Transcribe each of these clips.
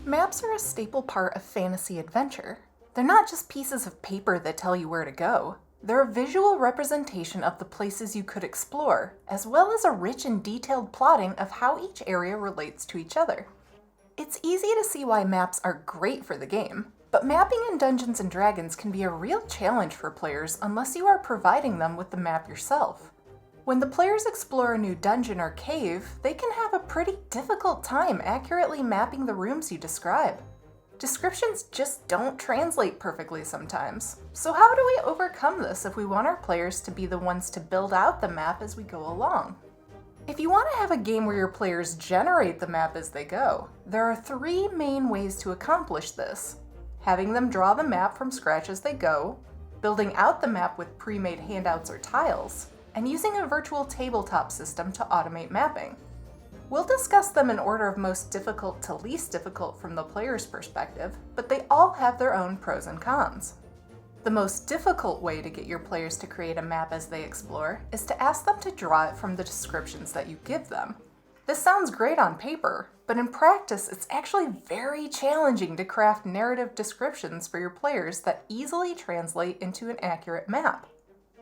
Maps are a staple part of fantasy adventure. They're not just pieces of paper that tell you where to go. They're a visual representation of the places you could explore, as well as a rich and detailed plotting of how each area relates to each other. It's easy to see why maps are great for the game, but mapping in Dungeons & Dragons can be a real challenge for players unless you are providing them with the map yourself. When the players explore a new dungeon or cave, they can have a pretty difficult time accurately mapping the rooms you describe. Descriptions just don't translate perfectly sometimes. So how do we overcome this if we want our players to be the ones to build out the map as we go along? If you want to have a game where your players generate the map as they go, there are 3 main ways to accomplish this: having them draw the map from scratch as they go, building out the map with pre-made handouts or tiles, and using a virtual tabletop system to automate mapping. We'll discuss them in order of most difficult to least difficult from the player's perspective, but they all have their own pros and cons. The most difficult way to get your players to create a map as they explore is to ask them to draw it from the descriptions that you give them. This sounds great on paper, but in practice it's actually very challenging to craft narrative descriptions for your players that easily translate into an accurate map.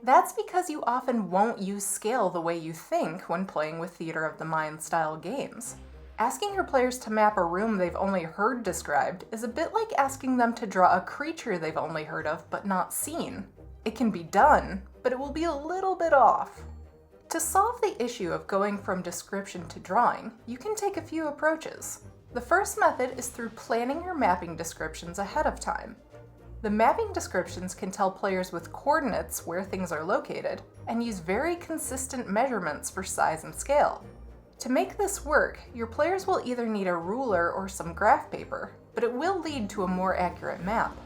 That's because you often won't use scale the way you think when playing with theater of the mind style games. Asking your players to map a room they've only heard described is a bit like asking them to draw a creature they've only heard of but not seen. It can be done, but it will be a little bit off. To solve the issue of going from description to drawing, you can take a few approaches. The first method is through planning your mapping descriptions ahead of time. The mapping descriptions can tell players with coordinates where things are located and use very consistent measurements for size and scale. To make this work, your players will either need a ruler or some graph paper, but it will lead to a more accurate map.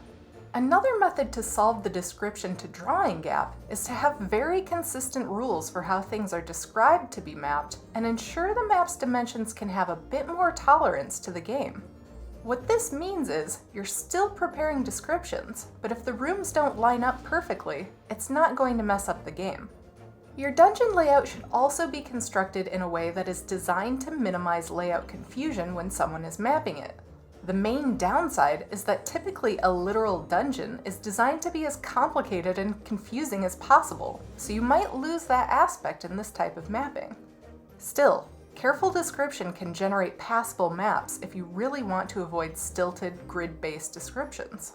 Another method to solve the description to drawing gap is to have very consistent rules for how things are described to be mapped and ensure the map's dimensions can have a bit more tolerance to the game. What this means is, you're still preparing descriptions, but if the rooms don't line up perfectly, it's not going to mess up the game. Your dungeon layout should also be constructed in a way that is designed to minimize layout confusion when someone is mapping it. The main downside is that typically a literal dungeon is designed to be as complicated and confusing as possible, so you might lose that aspect in this type of mapping. Still, careful description can generate passable maps if you really want to avoid stilted, grid-based descriptions.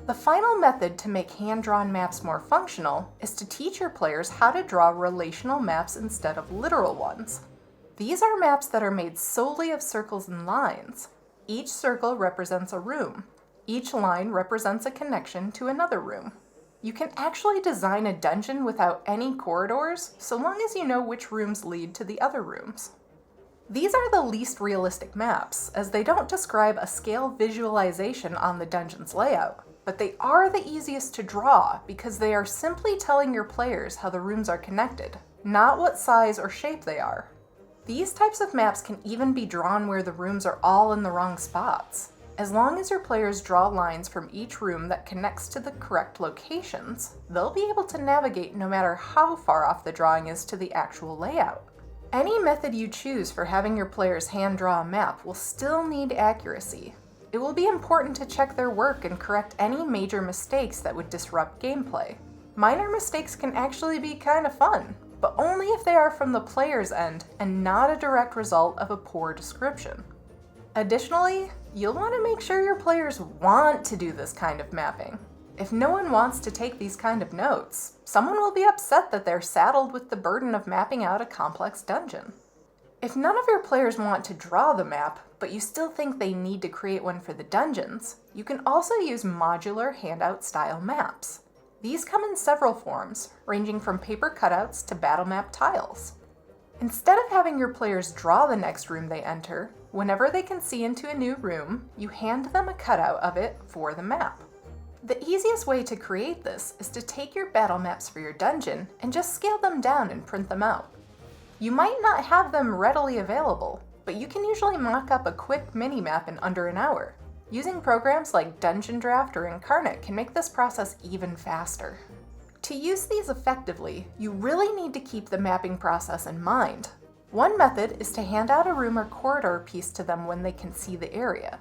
The final method to make hand-drawn maps more functional is to teach your players how to draw relational maps instead of literal ones. These are maps that are made solely of circles and lines. Each circle represents a room. Each line represents a connection to another room. You can actually design a dungeon without any corridors, so long as you know which rooms lead to the other rooms. These are the least realistic maps, as they don't describe a scale visualization on the dungeon's layout, but they are the easiest to draw because they are simply telling your players how the rooms are connected, not what size or shape they are. These types of maps can even be drawn where the rooms are all in the wrong spots. As long as your players draw lines from each room that connects to the correct locations, they'll be able to navigate no matter how far off the drawing is to the actual layout. Any method you choose for having your players hand draw a map will still need accuracy. It will be important to check their work and correct any major mistakes that would disrupt gameplay. Minor mistakes can actually be kind of fun, but only if they are from the player's end and not a direct result of a poor description. Additionally, you'll want to make sure your players want to do this kind of mapping. If no one wants to take these kind of notes, someone will be upset that they're saddled with the burden of mapping out a complex dungeon. If none of your players want to draw the map, but you still think they need to create one for the dungeons, you can also use modular handout-style maps. These come in several forms, ranging from paper cutouts to battle map tiles. Instead of having your players draw the next room they enter, whenever they can see into a new room, you hand them a cutout of it for the map. The easiest way to create this is to take your battle maps for your dungeon and just scale them down and print them out. You might not have them readily available, but you can usually mock up a quick mini-map in under an hour. Using programs like Dungeon Draft or Incarnate can make this process even faster. To use these effectively, you really need to keep the mapping process in mind. One method is to hand out a room or corridor piece to them when they can see the area.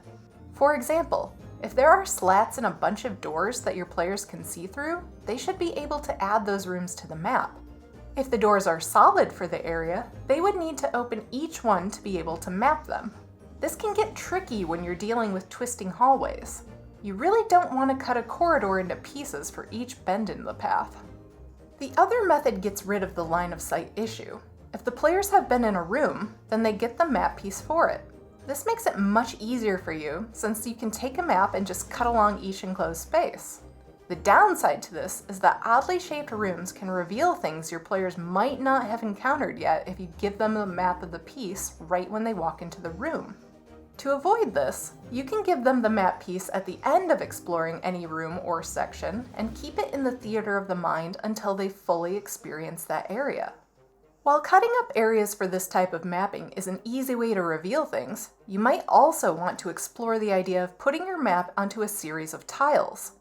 For example, if there are slats in a bunch of doors that your players can see through, they should be able to add those rooms to the map. If the doors are solid for the area, they would need to open each one to be able to map them. This can get tricky when you're dealing with twisting hallways. You really don't want to cut a corridor into pieces for each bend in the path. The other method gets rid of the line of sight issue. If the players have been in a room, then they get the map piece for it. This makes it much easier for you since you can take a map and just cut along each enclosed space. The downside to this is that oddly shaped rooms can reveal things your players might not have encountered yet if you give them a map of the piece right when they walk into the room. To avoid this, you can give them the map piece at the end of exploring any room or section and keep it in the theater of the mind until they fully experience that area. While cutting up areas for this type of mapping is an easy way to reveal things, you might also want to explore the idea of putting your map onto a series of tiles.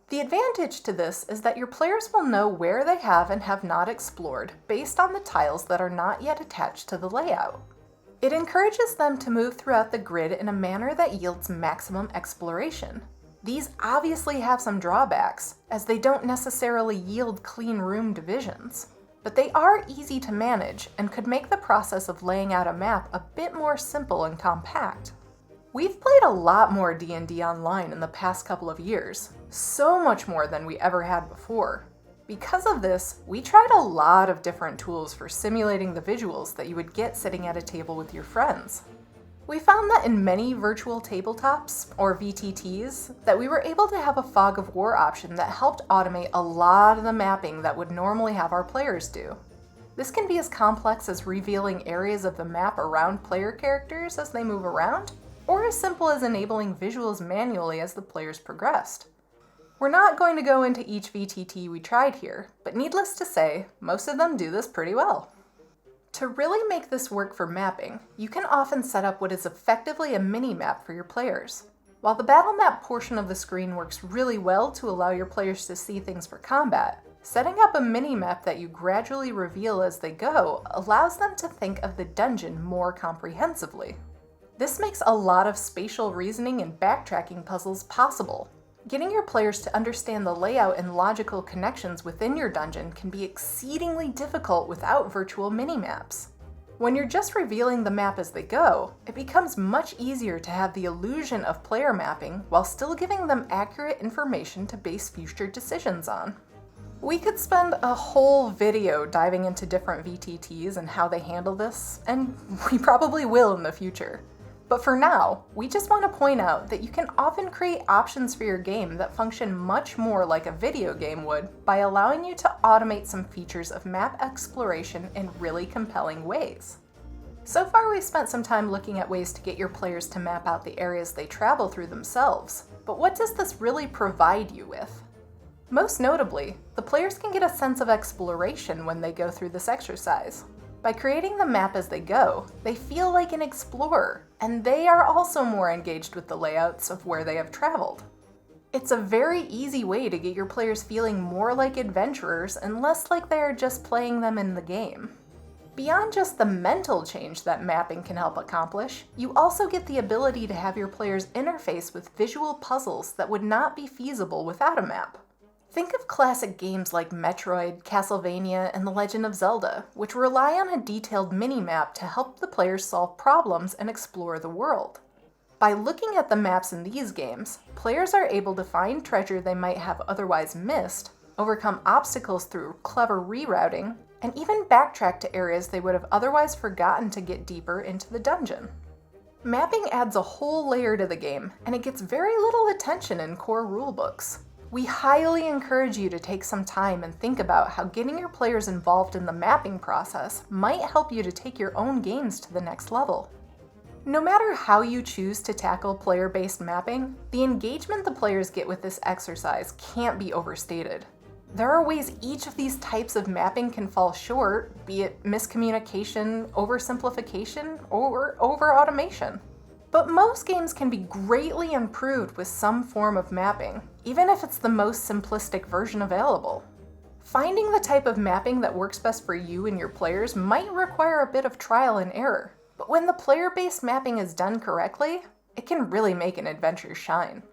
The advantage to this is that your players will know where they have and have not explored based on the tiles that are not yet attached to the layout. It encourages them to move throughout the grid in a manner that yields maximum exploration. These obviously have some drawbacks, as they don't necessarily yield clean room divisions. But they are easy to manage and could make the process of laying out a map a bit more simple and compact. We've played a lot more D&D online in the past couple of years, so much more than we ever had before. Because of this, we tried a lot of different tools for simulating the visuals that you would get sitting at a table with your friends. We found that in many virtual tabletops, or VTTs, that we were able to have a fog of war option that helped automate a lot of the mapping that would normally have our players do. This can be as complex as revealing areas of the map around player characters as they move around, or as simple as enabling visuals manually as the players progressed. We're not going to go into each VTT we tried here, but needless to say, most of them do this pretty well. To really make this work for mapping, you can often set up what is effectively a mini-map for your players. While the battle map portion of the screen works really well to allow your players to see things for combat, setting up a mini-map that you gradually reveal as they go allows them to think of the dungeon more comprehensively. This makes a lot of spatial reasoning and backtracking puzzles possible. Getting your players to understand the layout and logical connections within your dungeon can be exceedingly difficult without virtual mini-maps. When you're just revealing the map as they go, it becomes much easier to have the illusion of player mapping while still giving them accurate information to base future decisions on. We could spend a whole video diving into different VTTs and how they handle this, and we probably will in the future. But for now, we just want to point out that you can often create options for your game that function much more like a video game would by allowing you to automate some features of map exploration in really compelling ways. So far, we've spent some time looking at ways to get your players to map out the areas they travel through themselves, but what does this really provide you with? Most notably, the players can get a sense of exploration when they go through this exercise. By creating the map as they go, they feel like an explorer, and they are also more engaged with the layouts of where they have traveled. It's a very easy way to get your players feeling more like adventurers and less like they are just playing them in the game. Beyond just the mental change that mapping can help accomplish, you also get the ability to have your players interface with visual puzzles that would not be feasible without a map. Think of classic games like Metroid, Castlevania, and The Legend of Zelda, which rely on a detailed mini-map to help the players solve problems and explore the world. By looking at the maps in these games, players are able to find treasure they might have otherwise missed, overcome obstacles through clever rerouting, and even backtrack to areas they would have otherwise forgotten to get deeper into the dungeon. Mapping adds a whole layer to the game, and it gets very little attention in core rulebooks. We highly encourage you to take some time and think about how getting your players involved in the mapping process might help you to take your own games to the next level. No matter how you choose to tackle player-based mapping, the engagement the players get with this exercise can't be overstated. There are ways each of these types of mapping can fall short, be it miscommunication, oversimplification, or over-automation. But most games can be greatly improved with some form of mapping, even if it's the most simplistic version available. Finding the type of mapping that works best for you and your players might require a bit of trial and error, but when the player-based mapping is done correctly, It can really make an adventure shine.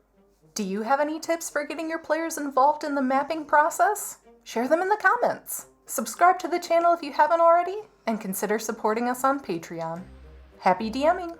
Do you have any tips for getting your players involved in the mapping process? Share them in the comments. Subscribe to the channel if you haven't already, and consider supporting us on Patreon. Happy DMing!